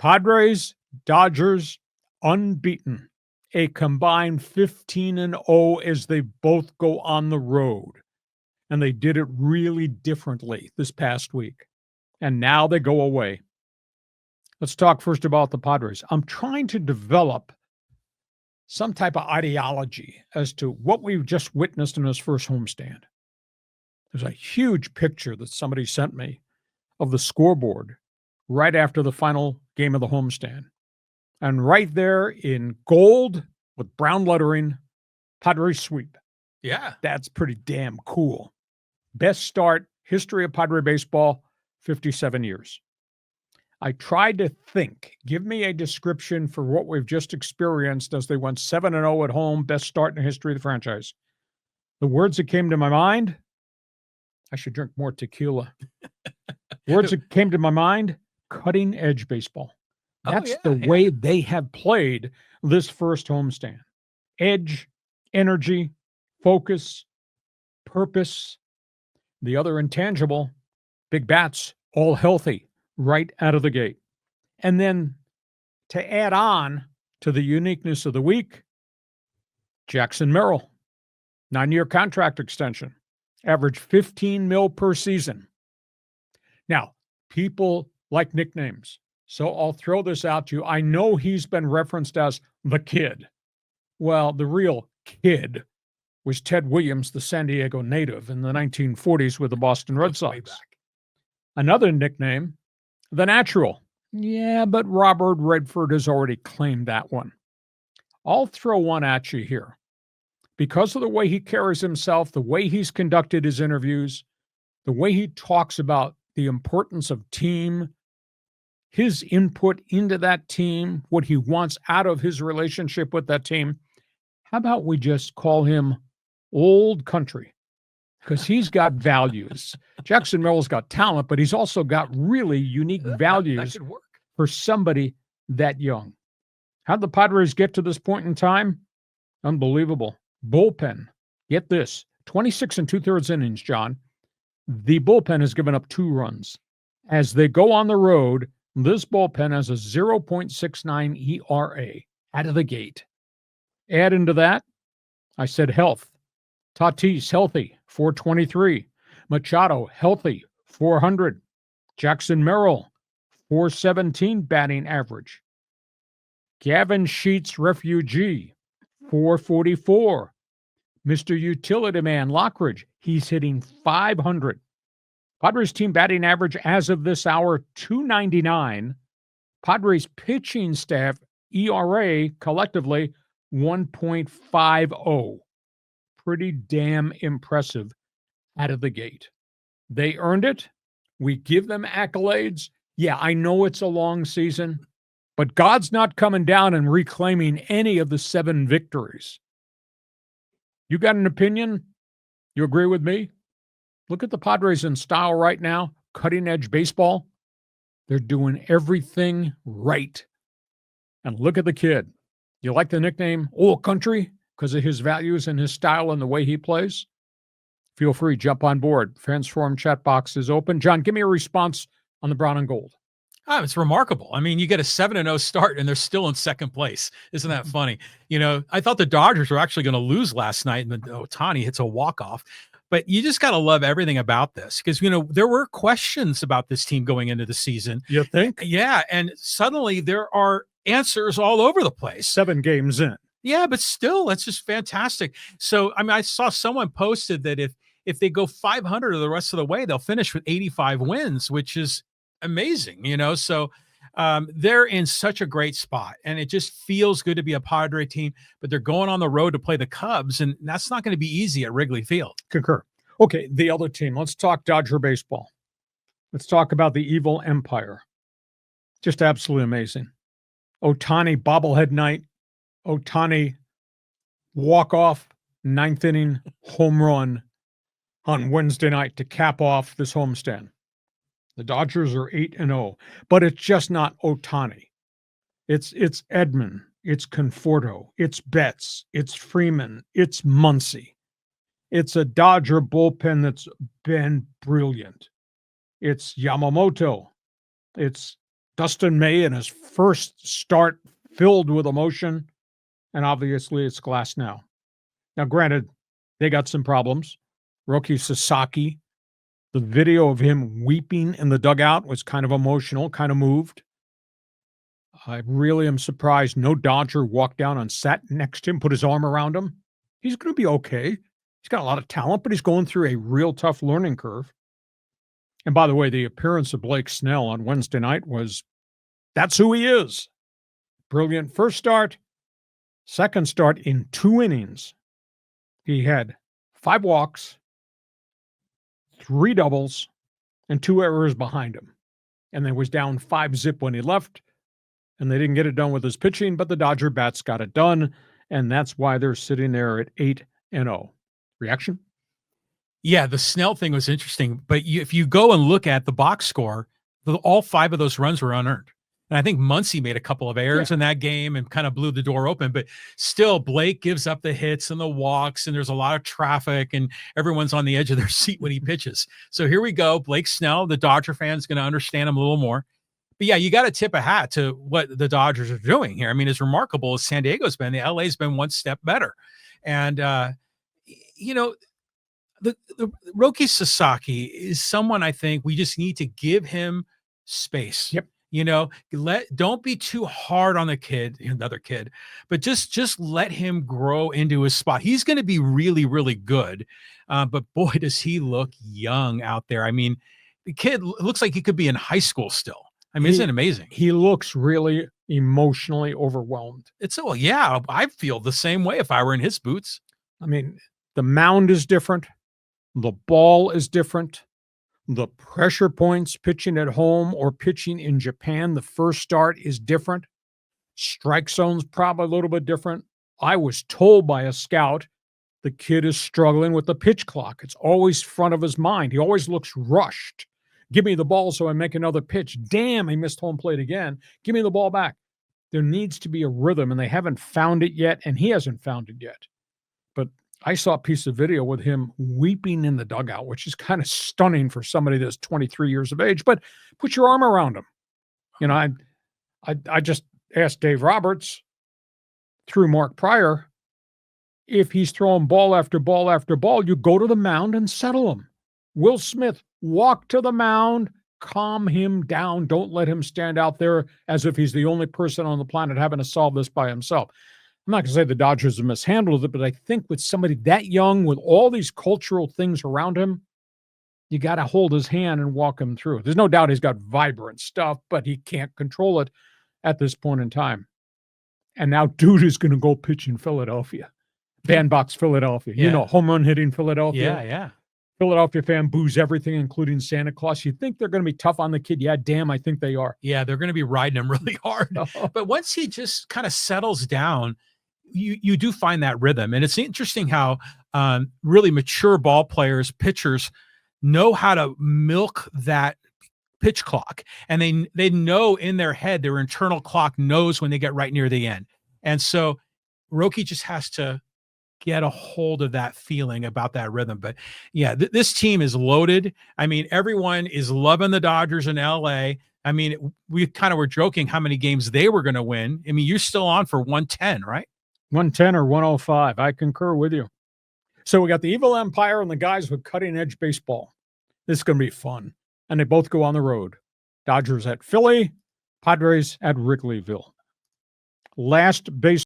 Padres, Dodgers, unbeaten. A combined 15-0 as they both go on the road. And they did it really differently this past week. And now they go away. Let's talk first about the Padres. I'm trying to develop some type of ideology as to what we've just witnessed in this first homestand. There's a huge picture that somebody sent me of the scoreboard right after the final game of the homestand. And right there in gold with brown lettering, Padres sweep. Yeah. That's pretty damn cool. Best start, history of Padre baseball, 57 years. I tried to think, give me a description for what we've just experienced as they went 7-0 at home, best start in the history of the franchise. The words that came to my mind, I should drink more tequila. Words that came to my mind, cutting edge baseball. That's the way they have played this first homestand. Edge, energy, focus, purpose. The other intangible, big bats, all healthy right out of the gate. And then to add on to the uniqueness of the week, Jackson Merrill, 9-year contract extension, average 15 mil per season. Now, people like nicknames, so I'll throw this out to you. I know he's been referenced as the kid. Well, the real kid was Ted Williams, the San Diego native in the 1940s with the Boston Red Sox. Another nickname, the natural. Yeah, but Robert Redford has already claimed that one. I'll throw one at you here. Because of the way he carries himself, the way he's conducted his interviews, the way he talks about the importance of team, his input into that team, what he wants out of his relationship with that team, how about we just call him Old Country? Because he's got values. Jackson Merrill's got talent, but he's also got really unique values for somebody that young. How'd the Padres get to this point in time? Unbelievable. Bullpen. Get this. 26 2/3 innings, John. The bullpen has given up 2 runs. As they go on the road, this bullpen has a 0.69 ERA out of the gate. Add into that, I said health. Tatis, healthy, 423. Machado, healthy, 400. Jackson Merrill, 417 batting average. Gavin Sheets, refugee, 444. Mr. Utility Man, Lockridge, he's hitting 500. Padres team batting average as of this hour, 299. Padres pitching staff, ERA, collectively, 1.50. Pretty damn impressive out of the gate. They earned it. We give them accolades. Yeah, I know it's a long season, but God's not coming down and reclaiming any of the 7 victories. You got an opinion? You agree with me? Look at the Padres in style right now, cutting edge baseball. They're doing everything right. And look at the kid. You like the nickname Old Country because of his values and his style and the way he plays? Feel free, jump on board. Fans Forum chat box is open. John, give me a response on the brown and gold. Oh, it's remarkable. I mean, you get a 7-0 start and they're still in second place. Isn't that funny? You know, I thought the Dodgers were actually going to lose last night and then Ohtani hits a walk-off. But you just got to love everything about this because, you know, there were questions about this team going into the season. You think? Yeah. And suddenly there are answers all over the place. 7 games in. Yeah, but still, that's just fantastic. So, I mean, I saw someone posted that if they go 500 the rest of the way, they'll finish with 85 wins, which is amazing, you know? So they're in such a great spot and it just feels good to be a Padre team, but they're going on the road to play the Cubs and that's not going to be easy at Wrigley Field. Concur. Okay, the other team. Let's talk Dodger baseball. Let's talk about the evil empire. Just absolutely amazing. Ohtani bobblehead night. Ohtani walk-off 9th inning home run on Wednesday night to cap off this homestand. The Dodgers are 8-0, but it's just not Ohtani. It's Edman, it's Conforto, it's Betts, it's Freeman, it's Muncy. It's a Dodger bullpen that's been brilliant. It's Yamamoto. It's Dustin May in his first start filled with emotion, and obviously it's glass now. Now, granted, they got some problems. Roki Sasaki, the video of him weeping in the dugout was kind of emotional, kind of moved. I really am surprised no Dodger walked down and sat next to him, put his arm around him. He's going to be okay. He's got a lot of talent, but he's going through a real tough learning curve. And by the way, the appearance of Blake Snell on Wednesday night that's who he is. Brilliant first start, second start in 2 innings. He had 5 walks, 3 doubles, and 2 errors behind him. And then was down 5-zip when he left. And they didn't get it done with his pitching, but the Dodger bats got it done. And that's why they're sitting there at 8-0. Reaction? Yeah, the Snell thing was interesting. But if you go and look at the box score, all 5 of those runs were unearned. And I think Muncy made a couple of errors in that game and kind of blew the door open. But still, Blake gives up the hits and the walks, and there's a lot of traffic, and everyone's on the edge of their seat when he pitches. So here we go. Blake Snell, the Dodger fan's going to understand him a little more. But yeah, you got to tip a hat to what the Dodgers are doing here. I mean, as remarkable as San Diego's been, the LA's been one step better. And, the Roki Sasaki is someone I think we just need to give him space. Yep. Don't be too hard on another kid, but just let him grow into his spot. He's going to be really, really good. But boy, does he look young out there. I mean, the kid looks like he could be in high school still. I mean, isn't it amazing? He looks really emotionally overwhelmed. I feel the same way if I were in his boots. I mean, the mound is different. The ball is different. The pressure points pitching at home or pitching in Japan, the first start is different. Strike zone's probably a little bit different. I was told by a scout the kid is struggling with the pitch clock. It's always front of his mind. He always looks rushed. Give me the ball so I make another pitch. Damn, he missed home plate again. Give me the ball back. There needs to be a rhythm, and they haven't found it yet, and he hasn't found it yet. But I saw a piece of video with him weeping in the dugout, which is kind of stunning for somebody that's 23 years of age, but put your arm around him. I just asked Dave Roberts through Mark Pryor, if he's throwing ball after ball after ball, you go to the mound and settle him. Will Smith, walk to the mound, calm him down. Don't let him stand out there as if he's the only person on the planet having to solve this by himself. I'm not going to say the Dodgers have mishandled it, but I think with somebody that young, with all these cultural things around him, you got to hold his hand and walk him through. There's no doubt he's got vibrant stuff, but he can't control it at this point in time. And now dude is going to go pitch in Philadelphia. Bandbox Philadelphia. Yeah. Home run hitting Philadelphia. Yeah. Philadelphia fan boos everything, including Santa Claus. You think they're going to be tough on the kid? Yeah, damn, I think they are. Yeah, they're going to be riding him really hard. But once he just kind of settles down, you do find that rhythm. And it's interesting how really mature ball players, pitchers, know how to milk that pitch clock. And they know in their head, their internal clock knows when they get right near the end. And so Roki just has to get a hold of that feeling about that rhythm. But yeah, this team is loaded. I mean, everyone is loving the Dodgers in LA. I mean, we kind of were joking how many games they were going to win. I mean, you're still on for 110, right? 110 or 105. I concur with you. So we got the Evil Empire and the guys with cutting edge baseball. This is going to be fun. And they both go on the road. Dodgers at Philly, Padres at Wrigleyville. Last base